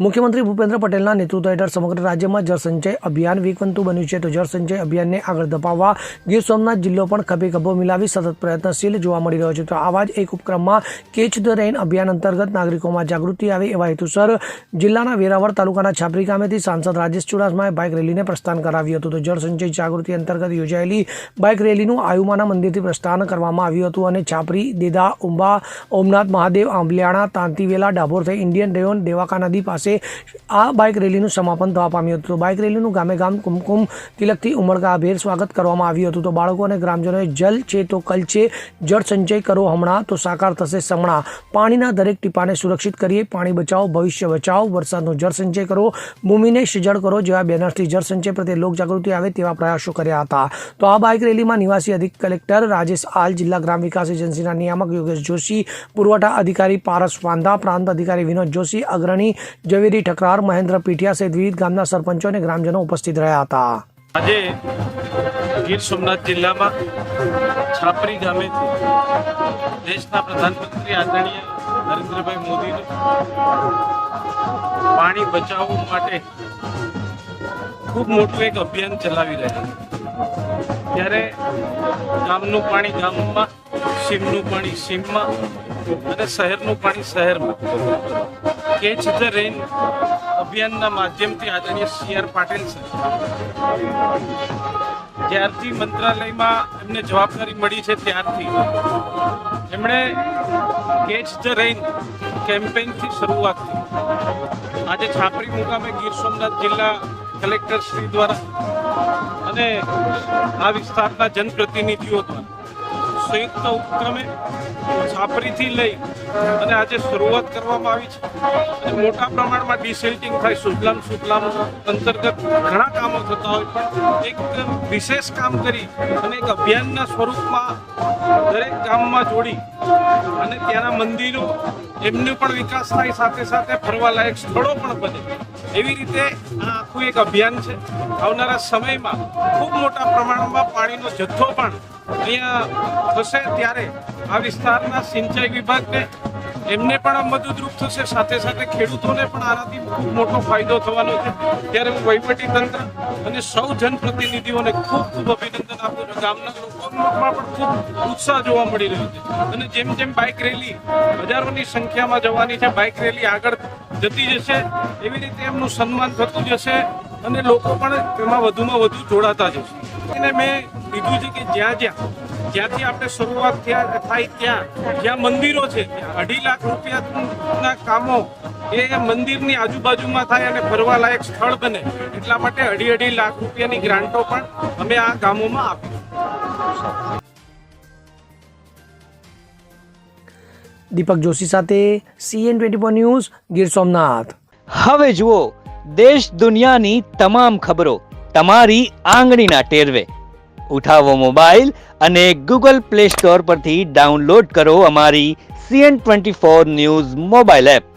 મુખ્યમંત્રી ભૂપેન્દ્ર પટેલના નેતૃત્વ હેઠળ સમગ્ર રાજ્યમાં જળ સંચય અભિયાન વેગવંતું બન્યું છે. તો જળ સંચય અભિયાનને આગળ ધપાવવા ગીર સોમનાથ જિલ્લો પણ ખભે ખભો મિલાવી સતત પ્રયત્નશીલ જોવા મળી રહ્યો છે. તો આવા જ એક ઉપક્રમમાં કેચ ધ રેઇન અભિયાન અંતર્ગત નાગરિકોમાં જાગૃતિ આવે એવા હેતુસર જિલ્લાના વેરાવળ તાલુકાના છાપરી ગામેથી સાંસદ રાજેશ ચુડાસમાએ બાઇક રેલીને પ્રસ્થાન કરાવ્યું હતું. તો જળ સંચય જાગૃતિ અંતર્ગત યોજાયેલી બાઇક રેલીનું આયુમાના મંદિરથી પ્રસ્થાન કરવામાં આવ્યું હતું અને છાપરી, દેદા, ઉંબા, ઓમનાથ મહાદેવ, આંબલિયાણા, તાંતીવેલા, ડાભોર થઈ ઇન્ડિયન રેવન દેવાકા નદી પાસે આ બાઇક રેલીનું સમાપન થવા પામ્યું હતું. બાઇક રેલીનું ગામે ગામ કુમકુમ તિલકથી ઉમળકાભેર સ્વાગત કરવામાં આવ્યું હતું. તો બાળકો અને ગ્રામજનોએ જલ છે તો કલ છે, જળ સંચય કરો હમણાં તો સાકાર થશે સમણા, પાણીના દરેક ટીપાને સુરક્ષિત કરીએ, પાણી બચાવો ભવિષ્ય બચાવો, વરસાદનો જળ સંચય કરો, ભૂમિને સજળ કરો જેવા બેનરથી જળ સંચય પ્રત્યે લોકજાગૃતિ આવે તેવા પ્રયાસો કર્યા હતા. તો આ બાઇક રેલીમાં નિવાસી અધિક કલેક્ટર રાજેશ આલ, જિલ્લા ગ્રામ વિકાસ એજન્સીના નિયામક યોગેશ જોશી, પુરવઠા અધિકારી પારસ વાંધા, પ્રાંત અધિકારી વિનોદ જોશી, અગ્રણી ઝવેરી ઠકરાર, મહેન્દ્ર પીઠિયા સહિત વિવિધ ગામના સરપંચો અને ગ્રામજનો ઉપસ્થિત રહ્યા હતા. આજે ગીર સોમનાથ જિલ્લામાં છાપરી ગામેથી દેશના પ્રધાનમંત્રી આદરણીય નરેન્દ્રભાઈ મોદીનું પાણી બચાવવા માટે ખૂબ મોટું એક અભિયાન ચલાવી રહ્યા છે. ત્યારે ગામનું પાણી ગામમાં, સીમનું પાણી સીમમાં અને શહેરનું પાણી શહેરમાં કેચ ધ રેઇન અભિયાનના માધ્યમથી આદરણીય CR પાટીલ સાહેબ જ્યારથી મંત્રાલયમાં એમને જવાબદારી મળી છે ત્યારથી એમણે કેચ ધ રેઇન કેમ્પેઇનથી શરૂઆત કરી. આજે છાપરી મુકામે ગીર સોમનાથ જિલ્લા કલેક્ટર શ્રી દ્વારા અને આ વિસ્તારના જનપ્રતિનિધિઓ દ્વારા સંયુક્ત ઉપક્રમે છાપરીથી લઈ અને આજે શરૂઆત કરવામાં આવી છે. અને મોટા પ્રમાણમાં ડિસિલ્ટિંગ થાય, સુજલામ સુફલામ અંતર્ગત ઘણા કામો થતા હોય, પણ એક વિશેષ કામ કરી અને એક અભિયાનના સ્વરૂપમાં દરેક ગામમાં જોડી અને ત્યાંના મંદિરો એમનો પણ વિકાસ થાય, સાથે સાથે ફરવાલાયક સ્થળો પણ બને, એવી રીતે આ આખું એક અભિયાન છે. આવનારા સમયમાં ખૂબ મોટા પ્રમાણમાં પાણીનો જથ્થો પણ અહીંયા થશે, ત્યારે આ વિસ્તારના સિંચાઈ વિભાગને એમને પણ મદદરૂપ થશે, સાથે સાથે ખેડૂતોને પણ આનાથી ખૂબ મોટો ફાયદો થવાનો છે. ત્યારે હું વહીવટીતંત્ર અને સૌ જનપ્રતિનિધિઓને ખૂબ ખૂબ અભિનંદન આપું છું. ગામના લોકોમાં પણ ખૂબ ઉત્સાહ જોવા મળી રહ્યો છે. અને જેમ જેમ બાઇક રેલી હજારોની સંખ્યામાં જવાની છે, બાઇક રેલી આગળ જતી જશે, એવી રીતે એમનું સન્માન થતું જશે અને લોકો પણ એમાં વધુમાં વધુ જોડાતા જશે. અને મેં કીધું છે કે જ્યાંથી આપણે શરૂઆત થાય જ્યાં મંદિરો છે, ત્યાં 2.5 લાખ રૂપિયાના કામો એ મંદિરની આજુબાજુમાં થાય અને ફરવાલાયક સ્થળ બને, એટલા માટે 2.5 લાખ રૂપિયાની ગ્રાન્ટો પણ અમે આ ગામોમાં આપી. દીપક જોશી સાથે CN24 ન્યૂઝ, ગીર સોમનાથ. હવે જુઓ દેશ દુનિયાની તમામ ખબરો તમારી આંગળીના ટેરવે. ઉઠાવો મોબાઈલ અને Google Play Store પરથી ડાઉનલોડ કરો અમારી CN24 ન્યૂઝ મોબાઈલ એપ.